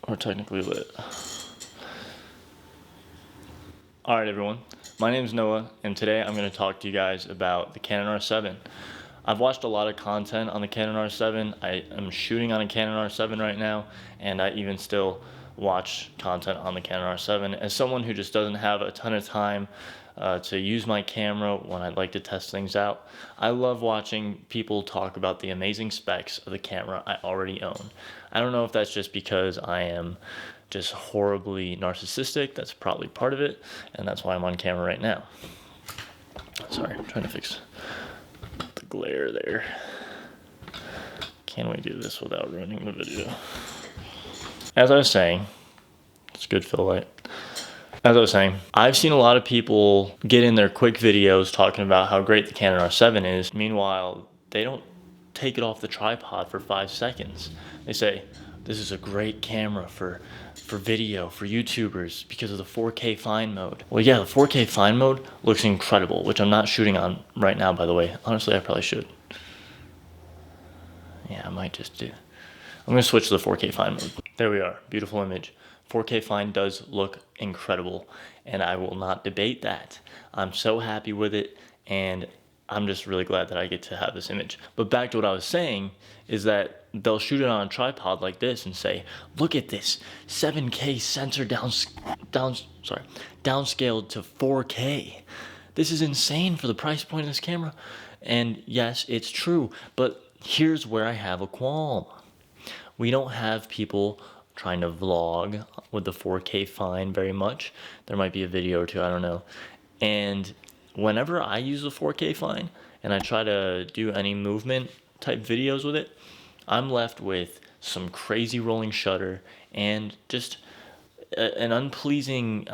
Or technically lit. Alright everyone, my name is Noah, and today I'm going to talk to you guys about the Canon R7. I've watched a lot of content on the Canon R7. I am shooting on a Canon R7 right now, and I even still watch content on the Canon R7. As someone who just doesn't have a ton of time to use my camera when I'd like to test things out, I love watching people talk about the amazing specs of the camera I already own. I don't know if that's just because I am just horribly narcissistic. That's probably part of it, and that's why I'm on camera right now. Sorry, I'm trying to fix the glare there. Can we do this without ruining the video? As I was saying, it's good fill light. As I was saying, I've seen a lot of people get in their quick videos talking about how great the Canon R7 is. Meanwhile, they don't take it off the tripod for 5 seconds. They say, this is a great camera for video, for YouTubers, because of the 4K fine mode. Well, yeah, the 4K fine mode looks incredible, which I'm not shooting on right now, by the way. Honestly, I probably should. Yeah, I might just do. I'm gonna switch to the 4K fine mode. There we are, beautiful image. 4K fine does look incredible, and I will not debate that. I'm so happy with it, and I'm just really glad that I get to have this image. But back to what I was saying is that they'll shoot it on a tripod like this and say, look at this 7K sensor downscaled to 4K. This is insane for the price point of this camera. And yes, it's true, but here's where I have a qualm. We don't have people trying to vlog with the 4K fine very much. There might be a video or two, I don't know. And whenever I use the 4K fine and I try to do any movement type videos with it, I'm left with some crazy rolling shutter and just an unpleasing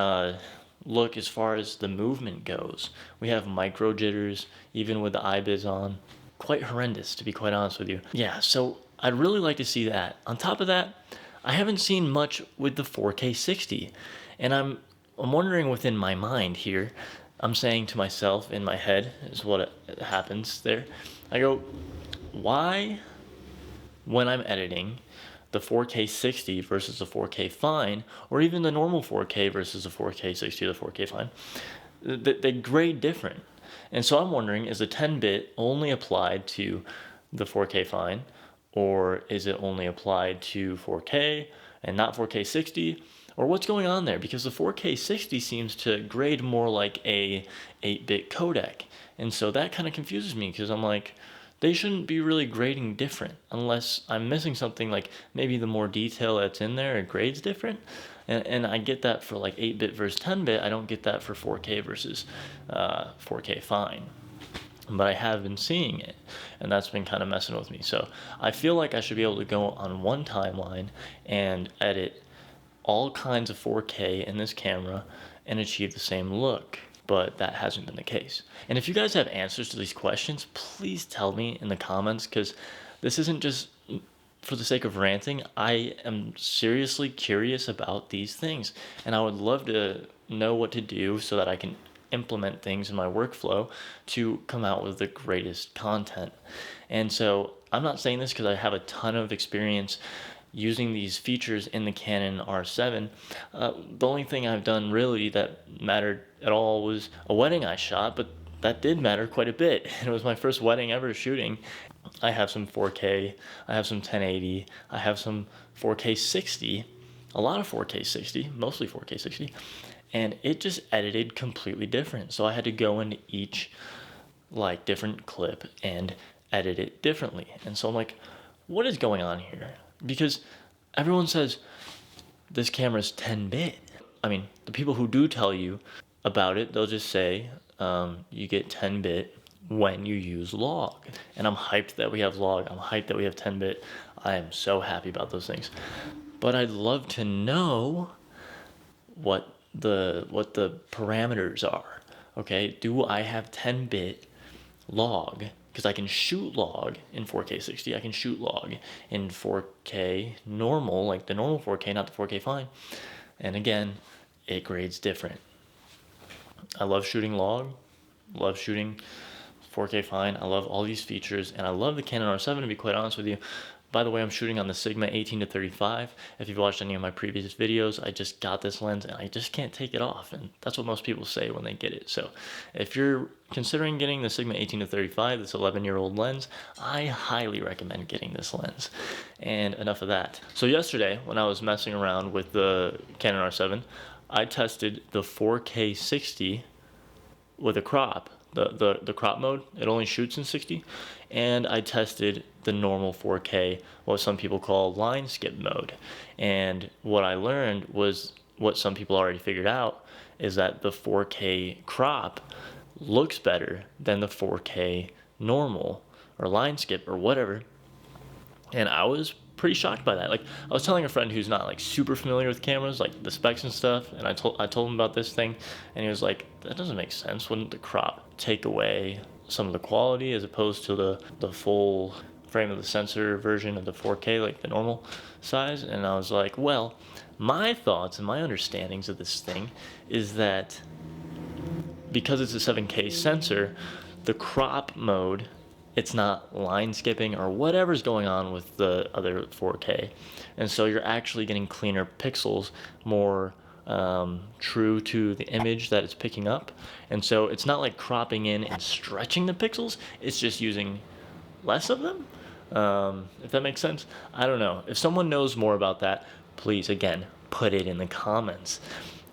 look as far as the movement goes. We have micro jitters, even with the IBIS on. Quite horrendous, to be quite honest with you. Yeah, so I'd really like to see that. On top of that, I haven't seen much with the 4K 60, and I'm wondering within my mind here, I'm saying to myself in my head is what happens there. I go, why, when I'm editing the 4K 60 versus the 4K fine, or even the normal 4K versus the 4K 60 or the 4K fine, they grade different. And so I'm wondering, is the 10-bit only applied to the 4K fine, or is it only applied to 4K and not 4K 60? Or what's going on there? Because the 4K 60 seems to grade more like a 8-bit codec. And so that kind of confuses me, because I'm like, they shouldn't be really grading different unless I'm missing something, like maybe the more detail that's in there, it grades different. And I get that for like 8-bit versus 10-bit. I don't get that for 4K versus 4K fine. But I have been seeing it, and that's been kind of messing with me. So I feel like I should be able to go on one timeline and edit all kinds of 4K in this camera and achieve the same look. But that hasn't been the case. And if you guys have answers to these questions, please tell me in the comments, because this isn't just for the sake of ranting. I am seriously curious about these things, and I would love to know what to do so that I can implement things in my workflow to come out with the greatest content. And so I'm not saying this because I have a ton of experience using these features in the Canon R7. The only thing I've done really that mattered at all was a wedding I shot, but that did matter quite a bit. It was my first wedding ever shooting. I have some 4K, I have some 1080, I have some 4K 60, a lot of 4K 60, mostly 4K 60, and it just edited completely different. So I had to go into each like different clip and edit it differently. And so I'm like, what is going on here? Because everyone says this camera's 10-bit. I mean, the people who do tell you about it, they'll just say you get 10-bit when you use log. And I'm hyped that we have log. I'm hyped that we have 10-bit. I am so happy about those things. But I'd love to know what the parameters are. Okay, do I have 10-bit log? Because I can shoot log in 4K 60, I can shoot log in 4K normal, like the normal 4K, not the 4K fine. And again, it grades different. I love shooting log, love shooting 4K fine, I love all these features, and I love the Canon R7, to be quite honest with you, By the way, I'm shooting on the Sigma 18-35. If you've watched any of my previous videos, I just got this lens and I just can't take it off. And that's what most people say when they get it. So if you're considering getting the Sigma 18-35, this 11-year-old lens, I highly recommend getting this lens. And enough of that. So yesterday, when I was messing around with the Canon R7, I tested the 4K 60 with a crop. The crop mode, it only shoots in 60, and I tested the normal 4K, what some people call line skip mode. And what I learned was what some people already figured out, is that the 4K crop looks better than the 4K normal or line skip or whatever. And I was pretty shocked by that. Like, I was telling a friend who's not like super familiar with cameras, like the specs and stuff, and I told him about this thing, and he was like, that doesn't make sense. Wouldn't the crop take away some of the quality as opposed to the full frame of the sensor version of the 4K, like the normal size? And I was like, well, my thoughts and my understandings of this thing is that because it's a 7K sensor, the crop mode, it's not line skipping or whatever's going on with the other 4K. And so you're actually getting cleaner pixels, more true to the image that it's picking up. And so it's not like cropping in and stretching the pixels, it's just using less of them. If that makes sense. I don't know. If someone knows more about that, please, again, put it in the comments.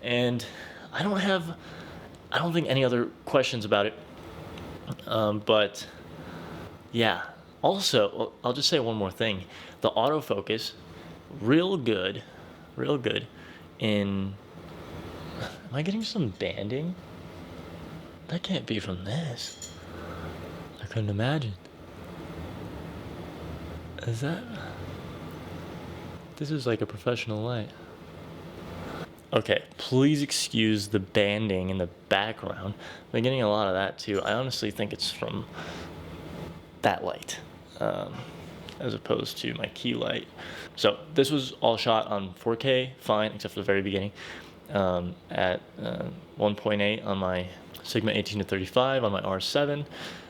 And I don't think any other questions about it. But yeah, also, I'll just say one more thing. The autofocus, real good in... Am I getting some banding? That can't be from this. I couldn't imagine. Is that... This is like a professional light. Okay, please excuse the banding in the background. I've been getting a lot of that too. I honestly think it's from that light, as opposed to my key light. So this was all shot on 4K, fine, except for the very beginning, at 1.8 on my Sigma 18-35 on my R7,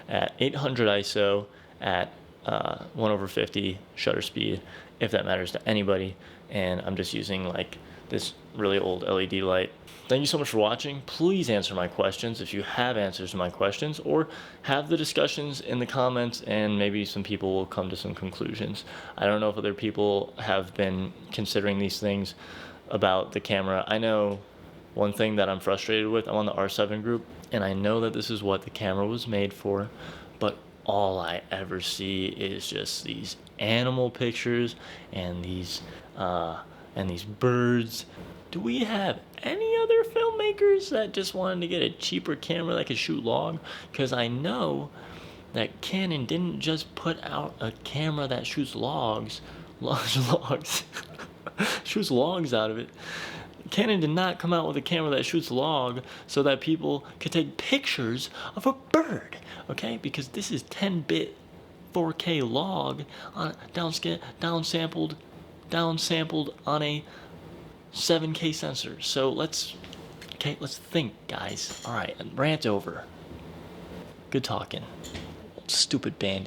at 800 ISO, at 1/50 shutter speed, if that matters to anybody. And I'm just using like this really old LED light. Thank you so much for watching. Please answer my questions if you have answers to my questions, or have the discussions in the comments and maybe some people will come to some conclusions. I don't know if other people have been considering these things about the camera. I know one thing that I'm frustrated with, I'm on the R7 group, and I know that this is what the camera was made for, but all I ever see is just these animal pictures and these birds. Do we have any other filmmakers that just wanted to get a cheaper camera that could shoot log? Because I know that Canon didn't just put out a camera that shoots logs, shoots logs out of it. Canon did not come out with a camera that shoots log so that people could take pictures of a bird, okay? Because this is 10-bit 4K log on downsampled on a 7K sensor. So let's think, guys. All right, rant over. Good talking. Stupid banding.